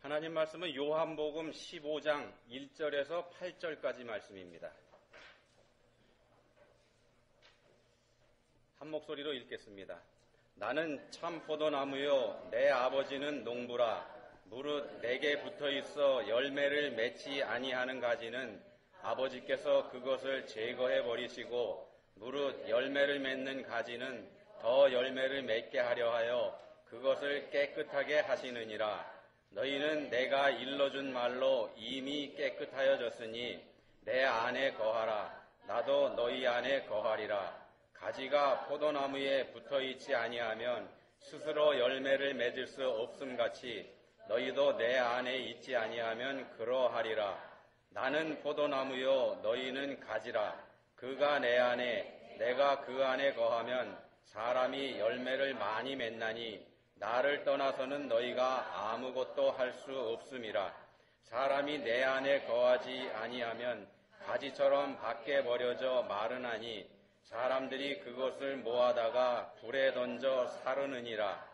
하나님 말씀은 요한복음 15장 1절에서 8절까지 말씀입니다. 한 목소리로 읽겠습니다. 나는 참 포도나무요 내 아버지는 농부라. 무릇 내게 붙어있어 열매를 맺지 아니하는 가지는 아버지께서 그것을 제거해 버리시고, 무릇 열매를 맺는 가지는 더 열매를 맺게 하려 하여 그것을 깨끗하게 하시느니라. 너희는 내가 일러준 말로 이미 깨끗하여졌으니 내 안에 거하라. 나도 너희 안에 거하리라. 가지가 포도나무에 붙어있지 아니하면 스스로 열매를 맺을 수 없음같이 너희도 내 안에 있지 아니하면 그러하리라. 나는 포도나무요 너희는 가지라. 그가 내 안에 내가 그 안에 거하면 사람이 열매를 많이 맺나니 나를 떠나서는 너희가 아무것도 할 수 없음이라. 사람이 내 안에 거하지 아니하면 가지처럼 밖에 버려져 마르나니 사람들이 그것을 모아다가 불에 던져 사르느니라.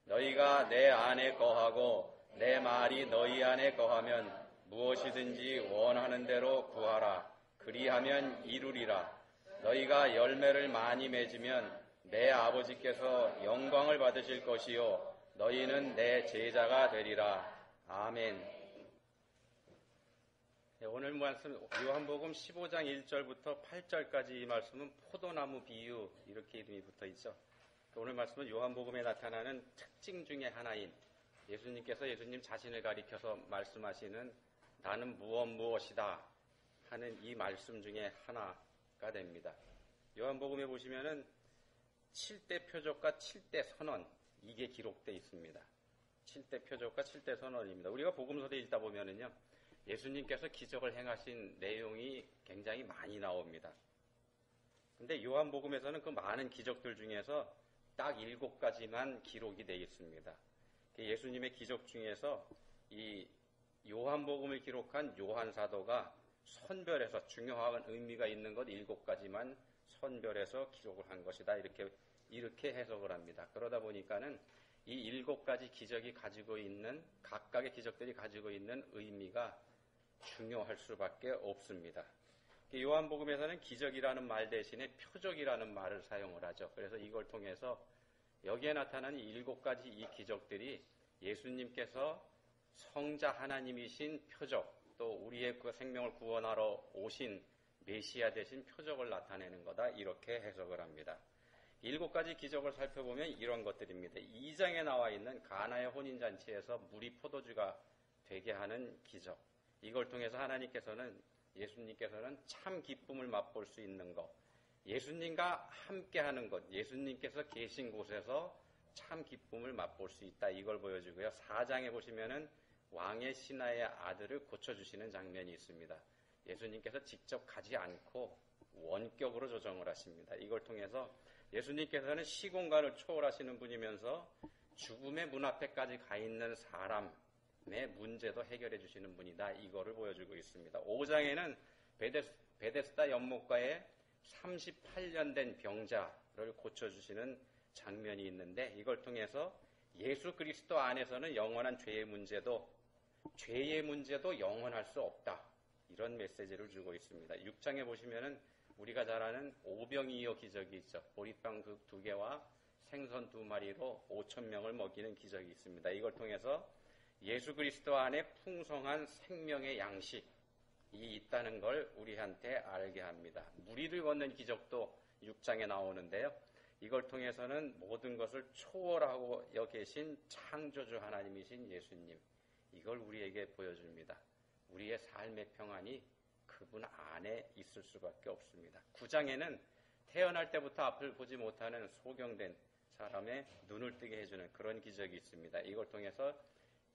너희가 내 안에 거하고 내 말이 너희 안에 거하면 무엇이든지 원하는 대로 구하라. 그리하면 이루리라. 너희가 열매를 많이 맺으면 내 아버지께서 영광을 받으실 것이요 너희는 내 제자가 되리라. 아멘. 네, 오늘 말씀 요한복음 15장 1절부터 8절까지 이 말씀은 포도나무 비유 이렇게 이름이 붙어 있죠. 오늘 말씀은 요한복음에 나타나는 특징 중에 하나인 예수님께서 예수님 자신을 가리켜서 말씀하시는 나는 무엇이다 하는 이 말씀 중에 하나가 됩니다. 요한복음에 보시면은 7대 표적과 7대 선언 이게 기록되어 있습니다. 7대 표적과 7대 선언입니다. 우리가 복음서를 읽다 보면은요, 예수님께서 기적을 행하신 내용이 굉장히 많이 나옵니다. 근데 요한복음에서는 그 많은 기적들 중에서 딱 7가지만 기록이 되어 있습니다. 예수님의 기적 중에서 이 요한복음을 기록한 요한사도가 선별해서 중요한 의미가 있는 것 7가지만 선별해서 기록을 한 것이다. 이렇게 해석을 합니다. 그러다 보니까는 이 7가지 기적이 가지고 있는, 각각의 기적들이 가지고 있는 의미가 중요할 수밖에 없습니다. 요한복음에서는 기적이라는 말 대신에 표적이라는 말을 사용을 하죠. 그래서 이걸 통해서 여기에 나타나는 7가지 이 기적들이 예수님께서 성자 하나님이신 표적, 또 우리의 그 생명을 구원하러 오신 메시아 되신 표적을 나타내는 거다. 이렇게 해석을 합니다. 7가지 기적을 살펴보면 이런 것들입니다. 2장에 나와 있는 가나의 혼인잔치에서 물이 포도주가 되게 하는 기적. 이걸 통해서 예수님께서는 참 기쁨을 맛볼 수 있는 것, 예수님과 함께하는 것, 예수님께서 계신 곳에서 참 기쁨을 맛볼 수 있다. 이걸 보여주고요. 4장에 보시면은 왕의 신하의 아들을 고쳐주시는 장면이 있습니다. 예수님께서 직접 가지 않고 원격으로 조정을 하십니다. 이걸 통해서 예수님께서는 시공간을 초월하시는 분이면서 죽음의 문 앞에까지 가 있는 사람의 문제도 해결해 주시는 분이다. 이거를 보여주고 있습니다. 5장에는 베데스다 연못가에 38년 된 병자를 고쳐주시는 장면이 있는데, 이걸 통해서 예수 그리스도 안에서는 영원한 죄의 문제도 영원할 수 없다. 이런 메시지를 주고 있습니다. 6장에 보시면은 우리가 잘 아는 오병이어 기적이 있죠. 보리빵 2개와 생선 2마리로 5,000명을 먹이는 기적이 있습니다. 이걸 통해서 예수 그리스도 안에 풍성한 생명의 양식이 있다는 걸 우리한테 알게 합니다. 무리를 걷는 기적도 6장에 나오는데요. 이걸 통해서는 모든 것을 초월하고 계신 창조주 하나님이신 예수님, 이걸 우리에게 보여줍니다. 우리의 삶의 평안이 그분 안에 있을 수밖에 없습니다. 9장에는 태어날 때부터 앞을 보지 못하는 소경된 사람의 눈을 뜨게 해주는 그런 기적이 있습니다. 이걸 통해서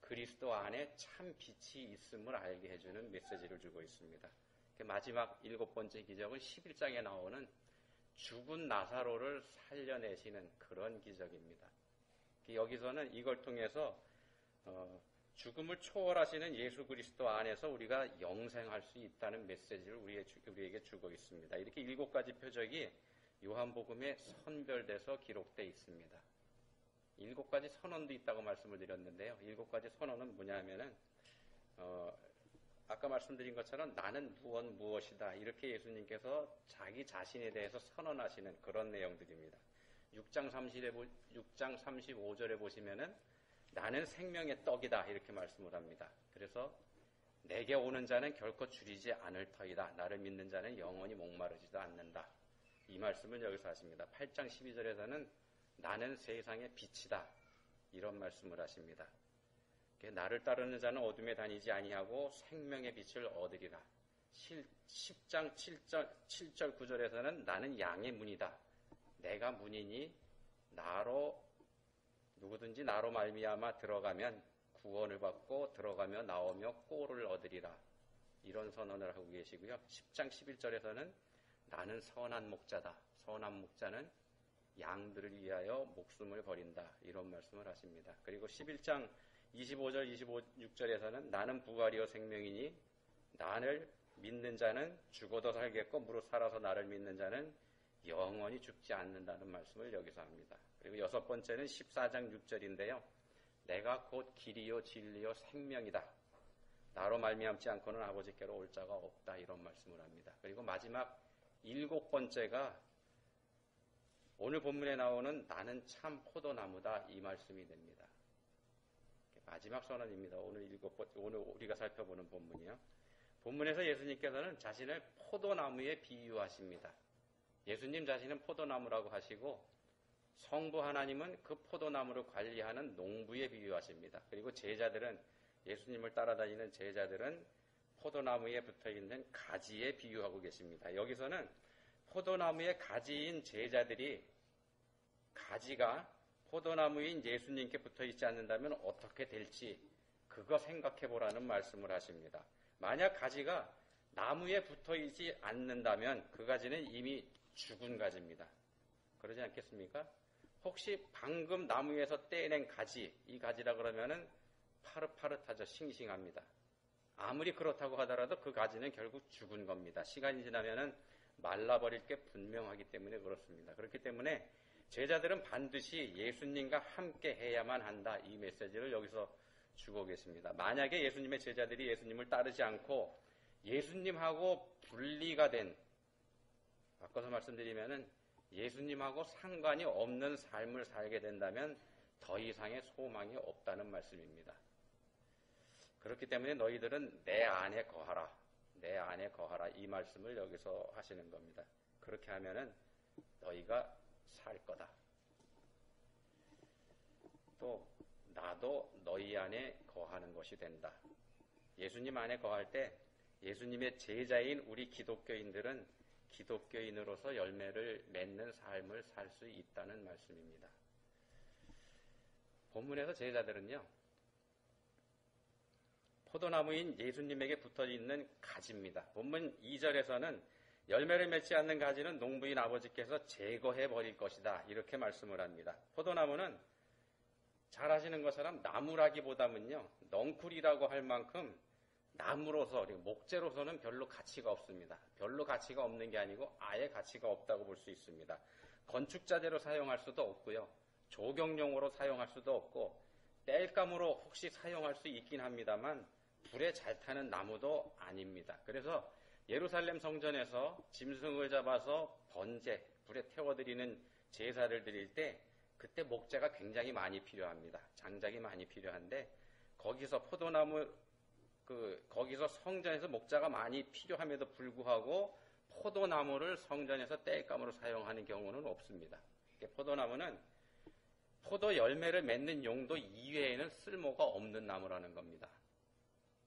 그리스도 안에 참 빛이 있음을 알게 해주는 메시지를 주고 있습니다. 마지막 7번째 기적은 11장에 나오는 죽은 나사로를 살려내시는 그런 기적입니다. 여기서는 이걸 통해서 죽음을 초월하시는 예수 그리스도 안에서 우리가 영생할 수 있다는 메시지를 우리에게 주고 있습니다. 이렇게 7가지 표적이 요한복음에 선별돼서 기록되어 있습니다. 7가지 선언도 있다고 말씀을 드렸는데요. 7가지 선언은 뭐냐면은 아까 말씀드린 것처럼 나는 무엇이다 이렇게 예수님께서 자기 자신에 대해서 선언하시는 그런 내용들입니다. 6장 35절에 보시면은 나는 생명의 떡이다 이렇게 말씀을 합니다. 그래서 내게 오는 자는 결코 줄이지 않을 터이다. 나를 믿는 자는 영원히 목마르지도 않는다. 이 말씀을 여기서 하십니다. 8장 12절에서는 나는 세상의 빛이다. 이런 말씀을 하십니다. 나를 따르는 자는 어둠에 다니지 아니하고 생명의 빛을 얻으리라. 10장 7절 9절에서는 나는 양의 문이다. 내가 문이니 누구든지 나로 말미암아 들어가면 구원을 받고 들어가며 나오며 꼴을 얻으리라. 이런 선언을 하고 계시고요. 10장 11절에서는 나는 선한 목자다. 선한 목자는 양들을 위하여 목숨을 버린다. 이런 말씀을 하십니다. 그리고 11장 25절 26절에서는 나는 부활이요 생명이니 나를 믿는 자는 죽어도 살겠고 무릇 살아서 나를 믿는 자는 영원히 죽지 않는다는 말씀을 여기서 합니다. 그리고 6번째는 14장 6절인데요. 내가 곧 길이요 진리요 생명이다. 나로 말미암지 않고는 아버지께로 올 자가 없다. 이런 말씀을 합니다. 그리고 마지막 7번째가 오늘 본문에 나오는 나는 참 포도나무다. 이 말씀이 됩니다. 마지막 선언입니다. 오늘 우리가 살펴보는 본문이요. 본문에서 예수님께서는 자신을 포도나무에 비유하십니다. 예수님 자신은 포도나무라고 하시고 성부 하나님은 그 포도나무를 관리하는 농부에 비유하십니다. 그리고 제자들은 예수님을 따라다니는 제자들은 포도나무에 붙어있는 가지에 비유하고 계십니다. 여기서는 포도나무의 가지인 제자들이 가지가 포도나무인 예수님께 붙어있지 않는다면 어떻게 될지 그거 생각해보라는 말씀을 하십니다. 만약 가지가 나무에 붙어있지 않는다면 그 가지는 이미 죽은 가지입니다. 그러지 않겠습니까? 혹시 방금 나무에서 떼낸 가지, 이 가지라 그러면은 파릇파릇하죠. 싱싱합니다. 아무리 그렇다고 하더라도 그 가지는 결국 죽은 겁니다. 시간이 지나면은 말라버릴 게 분명하기 때문에 그렇습니다. 그렇기 때문에 제자들은 반드시 예수님과 함께 해야만 한다. 이 메시지를 여기서 주고 계십니다. 만약에 예수님의 제자들이 예수님을 따르지 않고 예수님하고 분리가 된, 바꿔서 말씀드리면은 예수님하고 상관이 없는 삶을 살게 된다면 더 이상의 소망이 없다는 말씀입니다. 그렇기 때문에 너희들은 내 안에 거하라. 내 안에 거하라. 이 말씀을 여기서 하시는 겁니다. 그렇게 하면은 너희가 살 거다. 또 나도 너희 안에 거하는 것이 된다. 예수님 안에 거할 때 예수님의 제자인 우리 기독교인들은 기독교인으로서 열매를 맺는 삶을 살 수 있다는 말씀입니다. 본문에서 제자들은요, 포도나무인 예수님에게 붙어있는 가지입니다. 본문 2절에서는 열매를 맺지 않는 가지는 농부인 아버지께서 제거해 버릴 것이다. 이렇게 말씀을 합니다. 포도나무는 잘 아시는 것처럼 나무라기보다는요, 넝쿨이라고 할 만큼 나무로서, 그리고 목재로서는 별로 가치가 없습니다. 별로 가치가 없는 게 아니고 아예 가치가 없다고 볼 수 있습니다. 건축자재로 사용할 수도 없고요. 조경용으로 사용할 수도 없고 땔감으로 혹시 사용할 수 있긴 합니다만 불에 잘 타는 나무도 아닙니다. 그래서 예루살렘 성전에서 짐승을 잡아서 번제, 불에 태워드리는 제사를 드릴 때 그때 목재가 굉장히 많이 필요합니다. 장작이 많이 필요한데 거기서 거기서 성전에서 목재가 많이 필요함에도 불구하고 포도나무를 성전에서 땔감으로 사용하는 경우는 없습니다. 포도나무는 포도 열매를 맺는 용도 이외에는 쓸모가 없는 나무라는 겁니다.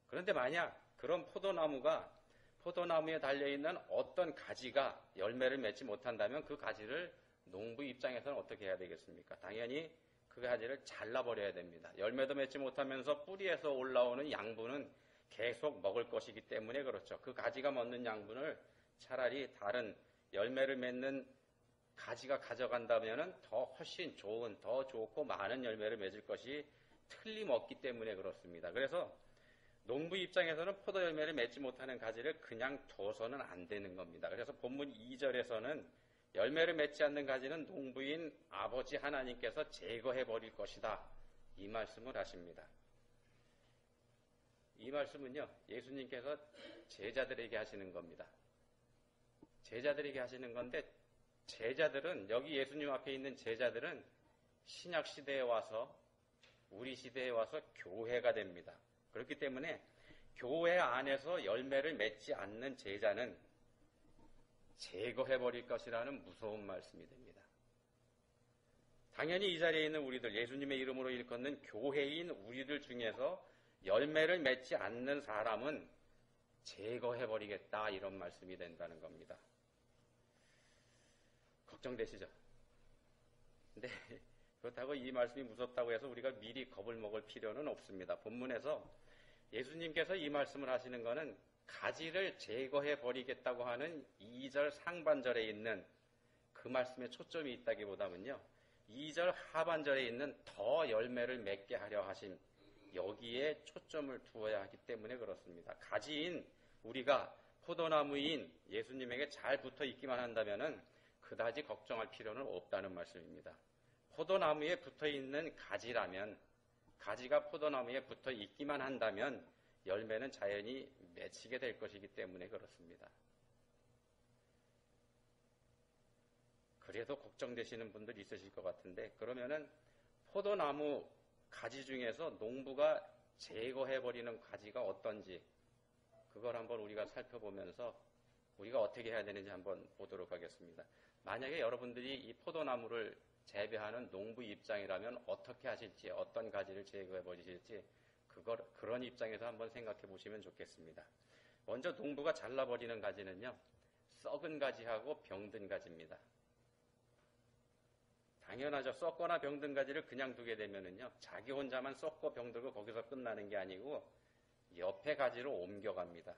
그런데 만약 그런 포도나무에 달려있는 어떤 가지가 열매를 맺지 못한다면 그 가지를 농부 입장에서는 어떻게 해야 되겠습니까? 당연히 그 가지를 잘라버려야 됩니다. 열매도 맺지 못하면서 뿌리에서 올라오는 양분은 계속 먹을 것이기 때문에 그렇죠. 그 가지가 먹는 양분을 차라리 다른 열매를 맺는 가지가 가져간다면 훨씬 더 좋고 많은 열매를 맺을 것이 틀림없기 때문에 그렇습니다. 그래서 농부 입장에서는 포도 열매를 맺지 못하는 가지를 그냥 둬서는 안 되는 겁니다. 그래서 본문 2절에서는 열매를 맺지 않는 가지는 농부인 아버지 하나님께서 제거해 버릴 것이다. 이 말씀을 하십니다. 이 말씀은요, 예수님께서 제자들에게 하시는 겁니다. 제자들에게 하시는 건데, 제자들은, 여기 예수님 앞에 있는 제자들은 신약 시대에 와서, 우리 시대에 와서 교회가 됩니다. 그렇기 때문에 교회 안에서 열매를 맺지 않는 제자는 제거해버릴 것이라는 무서운 말씀이 됩니다. 당연히 이 자리에 있는 우리들, 예수님의 이름으로 일컫는 교회인 우리들 중에서 열매를 맺지 않는 사람은 제거해버리겠다, 이런 말씀이 된다는 겁니다. 걱정되시죠? 근데 그렇다고 이 말씀이 무섭다고 해서 우리가 미리 겁을 먹을 필요는 없습니다. 본문에서 예수님께서 이 말씀을 하시는 것은 가지를 제거해버리겠다고 하는 2절 상반절에 있는 그 말씀에 초점이 있다기보다는요, 2절 하반절에 있는 더 열매를 맺게 하려 하심, 여기에 초점을 두어야 하기 때문에 그렇습니다. 가지인 우리가 포도나무인 예수님에게 잘 붙어 있기만 한다면은 그다지 걱정할 필요는 없다는 말씀입니다. 포도나무에 붙어 있는 가지라면, 가지가 포도나무에 붙어 있기만 한다면 열매는 자연히 맺히게 될 것이기 때문에 그렇습니다. 그래도 걱정되시는 분들 있으실 것 같은데, 그러면은 포도나무 가지 중에서 농부가 제거해버리는 가지가 어떤지 그걸 한번 우리가 살펴보면서 우리가 어떻게 해야 되는지 한번 보도록 하겠습니다. 만약에 여러분들이 이 포도나무를 재배하는 농부 입장이라면 어떻게 하실지, 어떤 가지를 제거해버리실지 그런 입장에서 한번 생각해 보시면 좋겠습니다. 먼저 농부가 잘라버리는 가지는요, 썩은 가지하고 병든 가지입니다. 당연하죠. 썩거나 병든 가지를 그냥 두게 되면은요, 자기 혼자만 썩고 병들고 거기서 끝나는 게 아니고 옆에 가지로 옮겨갑니다.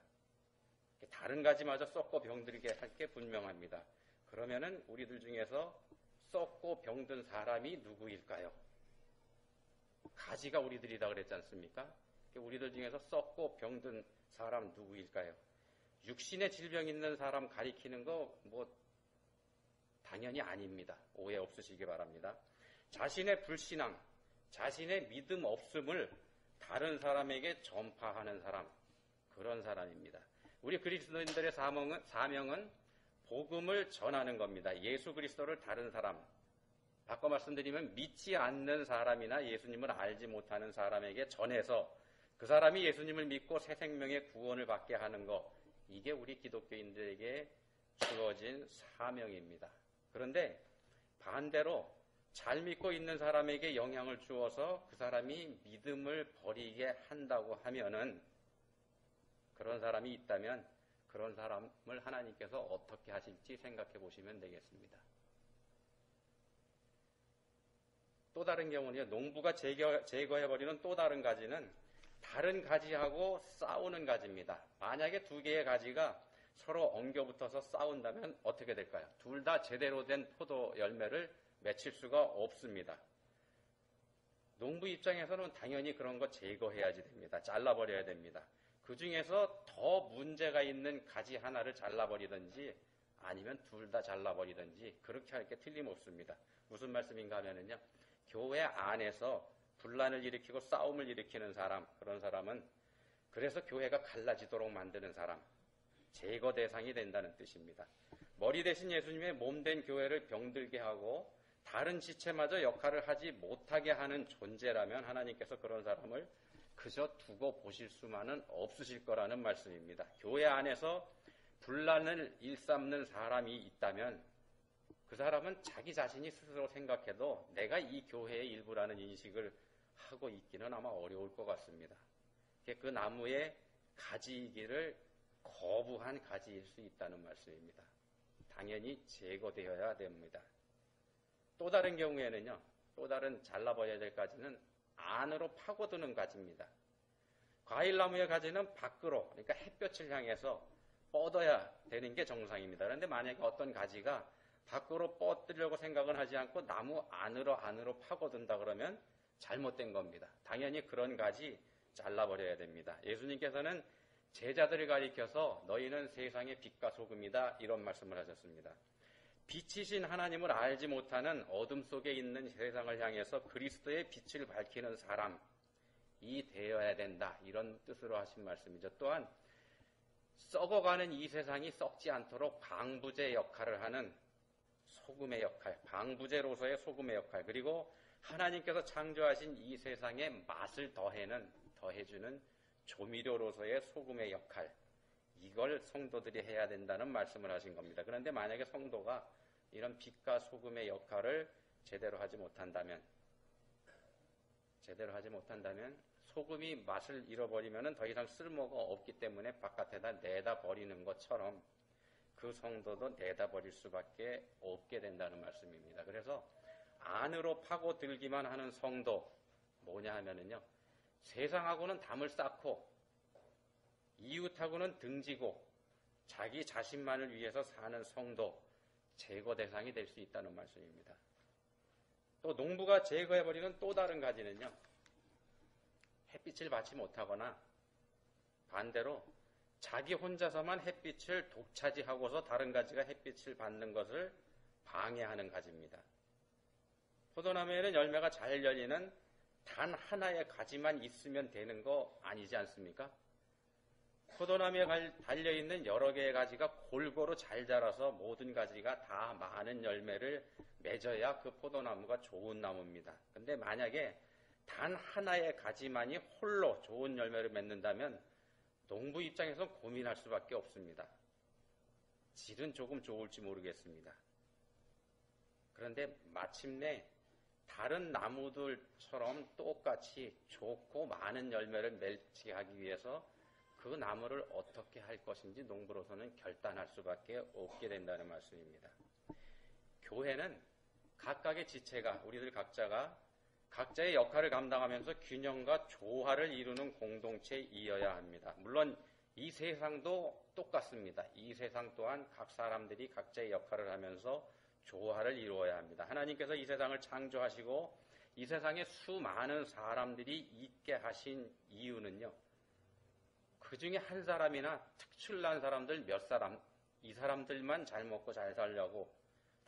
다른 가지마저 썩고 병들게 할 게 분명합니다. 그러면은 우리들 중에서 썩고 병든 사람이 누구일까요? 가지가 우리들이다 그랬지 않습니까? 우리들 중에서 썩고 병든 사람 누구일까요? 육신의 질병 있는 사람 가리키는 거 당연히 아닙니다. 오해 없으시기 바랍니다. 자신의 불신앙, 자신의 믿음 없음을 다른 사람에게 전파하는 사람, 그런 사람입니다. 우리 그리스도인들의 사명은 복음을 전하는 겁니다. 예수 그리스도를 다른 사람, 바꿔 말씀드리면 믿지 않는 사람이나 예수님을 알지 못하는 사람에게 전해서 그 사람이 예수님을 믿고 새 생명의 구원을 받게 하는 것, 이게 우리 기독교인들에게 주어진 사명입니다. 그런데 반대로 잘 믿고 있는 사람에게 영향을 주어서 그 사람이 믿음을 버리게 한다고 하면은, 그런 사람이 있다면 그런 사람을 하나님께서 어떻게 하실지 생각해 보시면 되겠습니다. 또 다른 경우는요, 농부가 제거해버리는 또 다른 가지는 다른 가지하고 싸우는 가지입니다. 만약에 두 개의 가지가 서로 엉겨붙어서 싸운다면 어떻게 될까요? 둘 다 제대로 된 포도 열매를 맺힐 수가 없습니다. 농부 입장에서는 당연히 그런 거 제거해야지 됩니다. 잘라버려야 됩니다. 그 중에서 더 문제가 있는 가지 하나를 잘라버리든지 아니면 둘 다 잘라버리든지 그렇게 할 게 틀림없습니다. 무슨 말씀인가 하면은요, 교회 안에서 분란을 일으키고 싸움을 일으키는 사람, 그런 사람은 그래서 교회가 갈라지도록 만드는 사람, 제거 대상이 된다는 뜻입니다. 머리 대신 예수님의 몸된 교회를 병들게 하고 다른 지체마저 역할을 하지 못하게 하는 존재라면 하나님께서 그런 사람을 그저 두고 보실 수만은 없으실 거라는 말씀입니다. 교회 안에서 분란을 일삼는 사람이 있다면 그 사람은 자기 자신이 스스로 생각해도 내가 이 교회의 일부라는 인식을 하고 있기는 아마 어려울 것 같습니다. 그 나무의 가지이기를 거부한 가지일 수 있다는 말씀입니다. 당연히 제거되어야 됩니다. 또 다른 경우에는요, 또 다른 잘라버려야 될 가지는 안으로 파고드는 가지입니다. 과일나무의 가지는 밖으로, 그러니까 햇볕을 향해서 뻗어야 되는 게 정상입니다. 그런데 만약에 어떤 가지가 밖으로 뻗으려고 생각은 하지 않고 나무 안으로 파고든다 그러면 잘못된 겁니다. 당연히 그런 가지 잘라버려야 됩니다. 예수님께서는 제자들을 가리켜서 너희는 세상의 빛과 소금이다, 이런 말씀을 하셨습니다. 빛이신 하나님을 알지 못하는 어둠 속에 있는 세상을 향해서 그리스도의 빛을 밝히는 사람이 되어야 된다. 이런 뜻으로 하신 말씀이죠. 또한 썩어가는 이 세상이 썩지 않도록 방부제 역할을 하는 소금의 역할, 방부제로서의 소금의 역할, 그리고 하나님께서 창조하신 이 세상에 맛을 더해주는 조미료로서의 소금의 역할, 이걸 성도들이 해야 된다는 말씀을 하신 겁니다. 그런데 만약에 성도가 이런 빛과 소금의 역할을 제대로 하지 못한다면 소금이 맛을 잃어버리면 더 이상 쓸모가 없기 때문에 바깥에다 내다 버리는 것처럼 그 성도도 내다 버릴 수밖에 없게 된다는 말씀입니다. 그래서 안으로 파고들기만 하는 성도, 뭐냐 하면은요, 세상하고는 담을 쌓고 이웃하고는 등지고 자기 자신만을 위해서 사는 성도, 제거 대상이 될 수 있다는 말씀입니다. 또 농부가 제거해버리는 또 다른 가지는요, 햇빛을 받지 못하거나 반대로 자기 혼자서만 햇빛을 독차지하고서 다른 가지가 햇빛을 받는 것을 방해하는 가지입니다. 포도나무에는 열매가 잘 열리는 단 하나의 가지만 있으면 되는 거 아니지 않습니까? 포도나무에 달려있는 여러 개의 가지가 골고루 잘 자라서 모든 가지가 다 많은 열매를 맺어야 그 포도나무가 좋은 나무입니다. 근데 만약에 단 하나의 가지만이 홀로 좋은 열매를 맺는다면 농부 입장에서 고민할 수밖에 없습니다. 질은 조금 좋을지 모르겠습니다. 그런데 마침내 다른 나무들처럼 똑같이 좋고 많은 열매를 맺게 하기 위해서 그 나무를 어떻게 할 것인지 농부로서는 결단할 수밖에 없게 된다는 말씀입니다. 교회는 각각의 지체가, 우리들 각자가 각자의 역할을 감당하면서 균형과 조화를 이루는 공동체이어야 합니다. 물론 이 세상도 똑같습니다. 이 세상 또한 각 사람들이 각자의 역할을 하면서 조화를 이루어야 합니다. 하나님께서 이 세상을 창조하시고 이 세상에 수많은 사람들이 있게 하신 이유는요, 그 중에 한 사람이나 특출난 사람들 몇 사람, 이 사람들만 잘 먹고 잘 살려고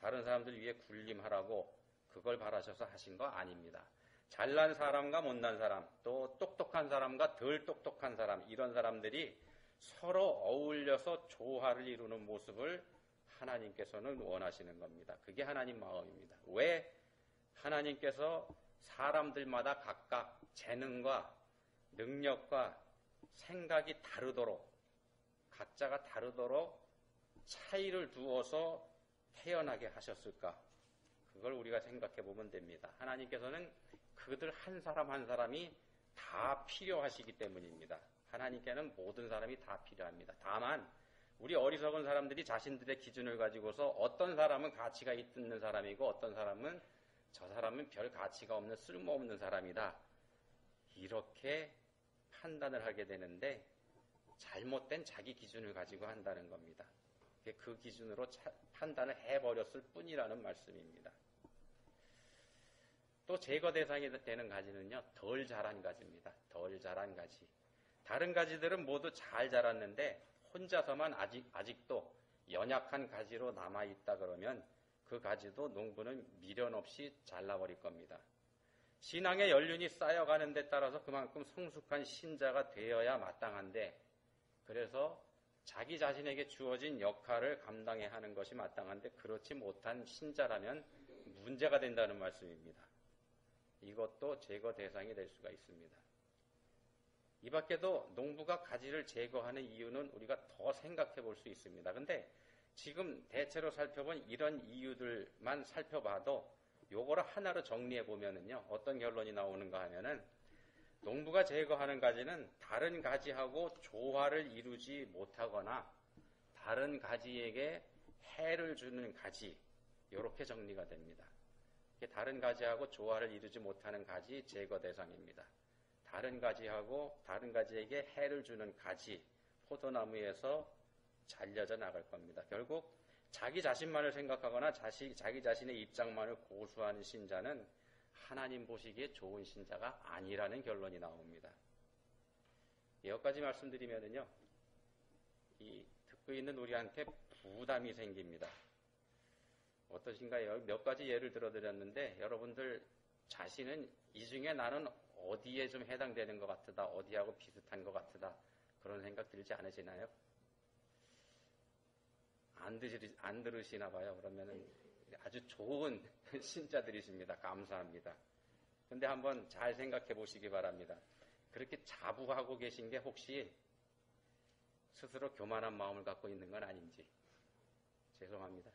다른 사람들 위해 군림하라고 그걸 바라셔서 하신 거 아닙니다. 잘난 사람과 못난 사람, 또 똑똑한 사람과 덜 똑똑한 사람, 이런 사람들이 서로 어울려서 조화를 이루는 모습을 하나님께서는 원하시는 겁니다. 그게 하나님 마음입니다. 왜 하나님께서 사람들마다 각각 재능과 능력과 생각이 다르도록, 각자가 다르도록 차이를 두어서 태어나게 하셨을까? 그걸 우리가 생각해 보면 됩니다. 하나님께서는 그들 한 사람 한 사람이 다 필요하시기 때문입니다. 하나님께는 모든 사람이 다 필요합니다. 다만 우리 어리석은 사람들이 자신들의 기준을 가지고서 어떤 사람은 가치가 있는 사람이고 어떤 사람은 저 사람은 별 가치가 없는 쓸모없는 사람이다, 이렇게 판단을 하게 되는데 잘못된 자기 기준을 가지고 한다는 겁니다. 그 기준으로 판단을 해버렸을 뿐이라는 말씀입니다. 또 제거 대상이 되는 가지는요, 덜 자란 가지입니다. 덜 자란 가지. 다른 가지들은 모두 잘 자랐는데 혼자서만 아직도 연약한 가지로 남아있다 그러면 그 가지도 농부는 미련 없이 잘라버릴 겁니다. 신앙의 연륜이 쌓여가는 데 따라서 그만큼 성숙한 신자가 되어야 마땅한데, 그래서 자기 자신에게 주어진 역할을 감당해야 하는 것이 마땅한데 그렇지 못한 신자라면 문제가 된다는 말씀입니다. 이것도 제거 대상이 될 수가 있습니다. 이 밖에도 농부가 가지를 제거하는 이유는 우리가 더 생각해 볼 수 있습니다. 근데 지금 대체로 살펴본 이런 이유들만 살펴봐도 요거를 하나로 정리해 보면은요, 어떤 결론이 나오는가 하면은 농부가 제거하는 가지는 다른 가지하고 조화를 이루지 못하거나 다른 가지에게 해를 주는 가지, 이렇게 정리가 됩니다. 다른 가지하고 조화를 이루지 못하는 가지 제거 대상입니다. 다른 가지하고 다른 가지에게 해를 주는 가지, 포도나무에서 잘려져 나갈 겁니다. 결국 자기 자신만을 생각하거나 자기 자신의 입장만을 고수하는 신자는 하나님 보시기에 좋은 신자가 아니라는 결론이 나옵니다. 여기까지 말씀드리면은요, 이 듣고 있는 우리한테 부담이 생깁니다. 어떠신가요? 몇 가지 예를 들어드렸는데 여러분들 자신은 이 중에 나는 어디에 좀 해당되는 것 같으다, 어디하고 비슷한 것 같으다, 그런 생각 들지 않으시나요? 안 들으시나 봐요. 그러면은 아주 좋은 신자들이십니다. 감사합니다. 근데 한번 잘 생각해 보시기 바랍니다. 그렇게 자부하고 계신 게 혹시 스스로 교만한 마음을 갖고 있는 건 아닌지. 죄송합니다.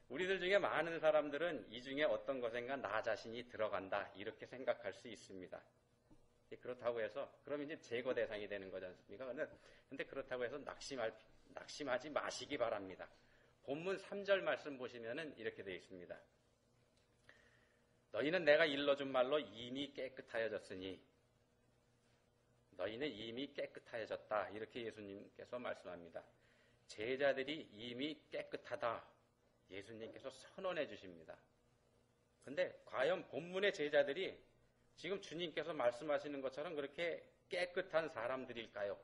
우리들 중에 많은 사람들은 이 중에 어떤 것인가 나 자신이 들어간다, 이렇게 생각할 수 있습니다. 그렇다고 해서 그럼 이제 제거 대상이 되는 거지 않습니까? 근데 그렇다고 해서 낙심하지 마시기 바랍니다. 본문 3절 말씀 보시면은 이렇게 되어 있습니다. 너희는 내가 일러준 말로 이미 깨끗하여졌으니, 너희는 이미 깨끗하여졌다, 이렇게 예수님께서 말씀합니다. 제자들이 이미 깨끗하다, 예수님께서 선언해 주십니다. 근데 과연 본문의 제자들이 지금 주님께서 말씀하시는 것처럼 그렇게 깨끗한 사람들일까요?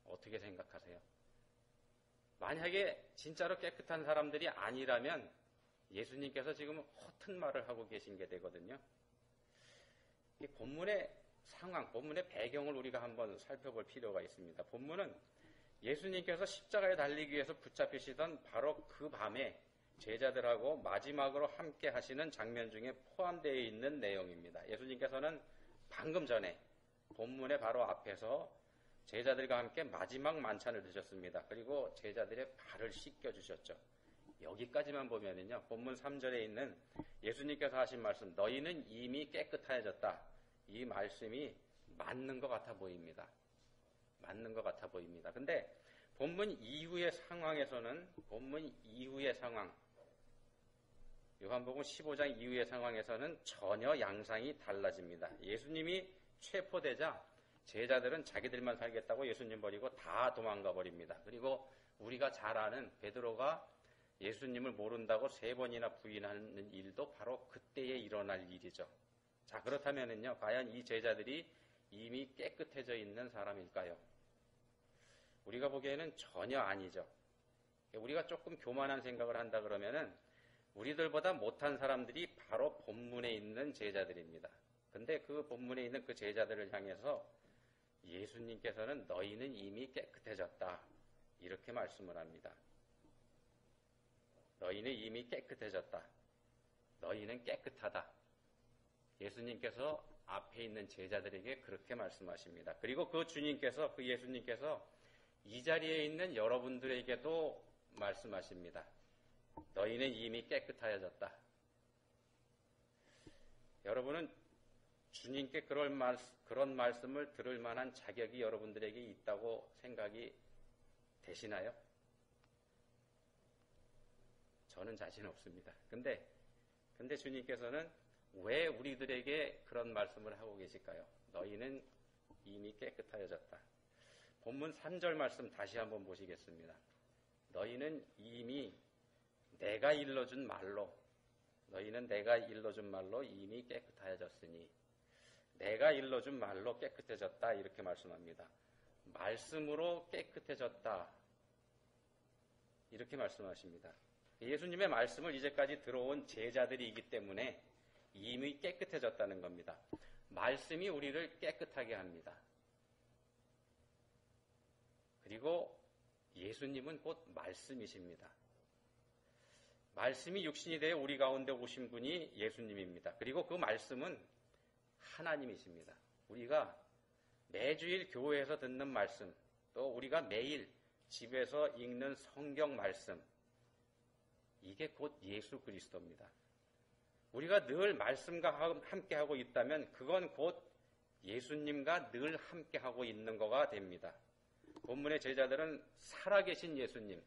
어떻게 생각하세요? 만약에 진짜로 깨끗한 사람들이 아니라면 예수님께서 지금 허튼 말을 하고 계신 게 되거든요. 이 본문의 상황, 본문의 배경을 우리가 한번 살펴볼 필요가 있습니다. 본문은 예수님께서 십자가에 달리기 위해서 붙잡히시던 바로 그 밤에 제자들하고 마지막으로 함께 하시는 장면 중에 포함되어 있는 내용입니다. 예수님께서는 방금 전에 본문의 바로 앞에서 제자들과 함께 마지막 만찬을 드셨습니다. 그리고 제자들의 발을 씻겨주셨죠. 여기까지만 보면은요, 본문 3절에 있는 예수님께서 하신 말씀, 너희는 이미 깨끗하여졌다, 이 말씀이 맞는 것 같아 보입니다. 맞는 것 같아 보입니다. 근데 본문 이후의 상황에서는, 본문 이후의 상황, 요한복음 15장 이후의 상황에서는 전혀 양상이 달라집니다. 예수님이 체포되자 제자들은 자기들만 살겠다고 예수님 버리고 다 도망가 버립니다. 그리고 우리가 잘 아는 베드로가 예수님을 모른다고 3번이나 부인하는 일도 바로 그때에 일어날 일이죠. 자, 그렇다면은요, 과연 이 제자들이 이미 깨끗해져 있는 사람일까요? 우리가 보기에는 전혀 아니죠. 우리가 조금 교만한 생각을 한다 그러면은 우리들보다 못한 사람들이 바로 본문에 있는 제자들입니다. 근데 그 본문에 있는 그 제자들을 향해서 예수님께서는 너희는 이미 깨끗해졌다, 이렇게 말씀을 합니다. 너희는 이미 깨끗해졌다. 너희는 깨끗하다. 예수님께서 앞에 있는 제자들에게 그렇게 말씀하십니다. 그리고 그 주님께서, 그 예수님께서 이 자리에 있는 여러분들에게도 말씀하십니다. 너희는 이미 깨끗하여졌다. 여러분은 주님께 그런 말씀을 들을 만한 자격이 여러분들에게 있다고 생각이 되시나요? 저는 자신 없습니다. 근데 주님께서는 왜 우리들에게 그런 말씀을 하고 계실까요? 너희는 이미 깨끗하여졌다. 본문 3절 말씀 다시 한번 보시겠습니다. 너희는 이미 내가 일러준 말로, 너희는 내가 일러준 말로 이미 깨끗하여졌으니, 내가 일러준 말로 깨끗해졌다, 이렇게 말씀합니다. 말씀으로 깨끗해졌다, 이렇게 말씀하십니다. 예수님의 말씀을 이제까지 들어온 제자들이기 때문에 이미 깨끗해졌다는 겁니다. 말씀이 우리를 깨끗하게 합니다. 그리고 예수님은 곧 말씀이십니다. 말씀이 육신이 되어 우리 가운데 오신 분이 예수님입니다. 그리고 그 말씀은 하나님이십니다. 우리가 매주일 교회에서 듣는 말씀, 또 우리가 매일 집에서 읽는 성경 말씀, 이게 곧 예수 그리스도입니다. 우리가 늘 말씀과 함께하고 있다면 그건 곧 예수님과 늘 함께하고 있는 거가 됩니다. 본문의 제자들은 살아계신 예수님,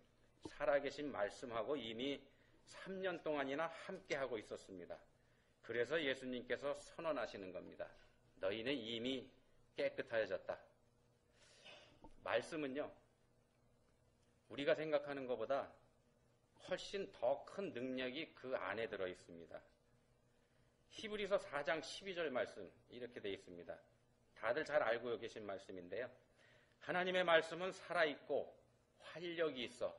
살아계신 말씀하고 이미 3년 동안이나 함께하고 있었습니다. 그래서 예수님께서 선언하시는 겁니다. 너희는 이미 깨끗하여졌다. 말씀은요, 우리가 생각하는 것보다 훨씬 더 큰 능력이 그 안에 들어 있습니다. 히브리서 4장 12절 말씀 이렇게 되어 있습니다. 다들 잘 알고 계신 말씀인데요. 하나님의 말씀은 살아있고 활력이 있어.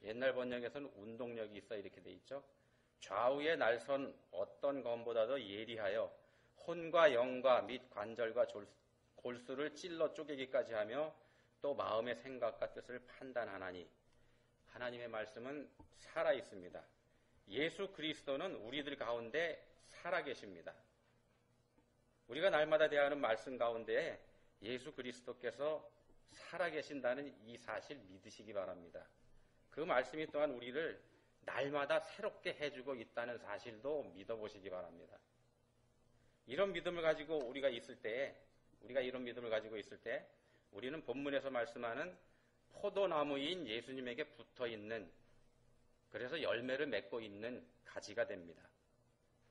옛날 번역에서는 운동력이 있어 이렇게 돼 있죠. 좌우에 날선 어떤 검보다도 예리하여 혼과 영과 및 관절과 골수를 찔러 쪼개기까지 하며 또 마음의 생각과 뜻을 판단하나니. 하나님의 말씀은 살아 있습니다. 예수 그리스도는 우리들 가운데 살아 계십니다. 우리가 날마다 대하는 말씀 가운데 예수 그리스도께서 살아 계신다는 이 사실 믿으시기 바랍니다. 그 말씀이 또한 우리를 날마다 새롭게 해주고 있다는 사실도 믿어보시기 바랍니다. 이런 믿음을 가지고 우리가 이런 믿음을 가지고 있을 때 우리는 본문에서 말씀하는 포도나무인 예수님에게 붙어있는, 그래서 열매를 맺고 있는 가지가 됩니다.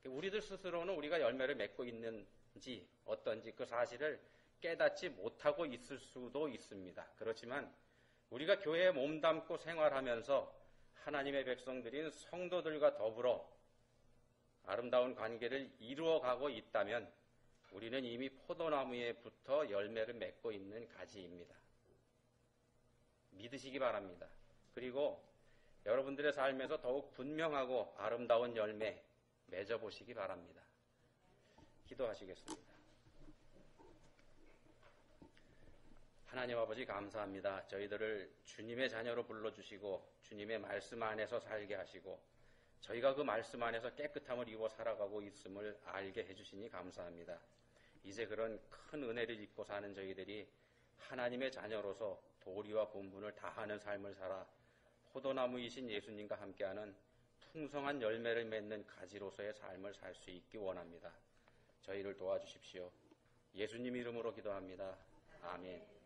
우리들 스스로는 우리가 열매를 맺고 있는지 어떤지 그 사실을 깨닫지 못하고 있을 수도 있습니다. 그렇지만 우리가 교회에 몸담고 생활하면서 하나님의 백성들인 성도들과 더불어 아름다운 관계를 이루어가고 있다면 우리는 이미 포도나무에 붙어 열매를 맺고 있는 가지입니다. 믿으시기 바랍니다. 그리고 여러분들의 삶에서 더욱 분명하고 아름다운 열매 맺어보시기 바랍니다. 기도하시겠습니다. 하나님 아버지 감사합니다. 저희들을 주님의 자녀로 불러주시고 주님의 말씀 안에서 살게 하시고 저희가 그 말씀 안에서 깨끗함을 입어 살아가고 있음을 알게 해주시니 감사합니다. 이제 그런 큰 은혜를 입고 사는 저희들이 하나님의 자녀로서 도리와 본분을 다하는 삶을 살아 포도나무이신 예수님과 함께하는 풍성한 열매를 맺는 가지로서의 삶을 살 수 있기 원합니다. 저희를 도와주십시오. 예수님 이름으로 기도합니다. 아멘.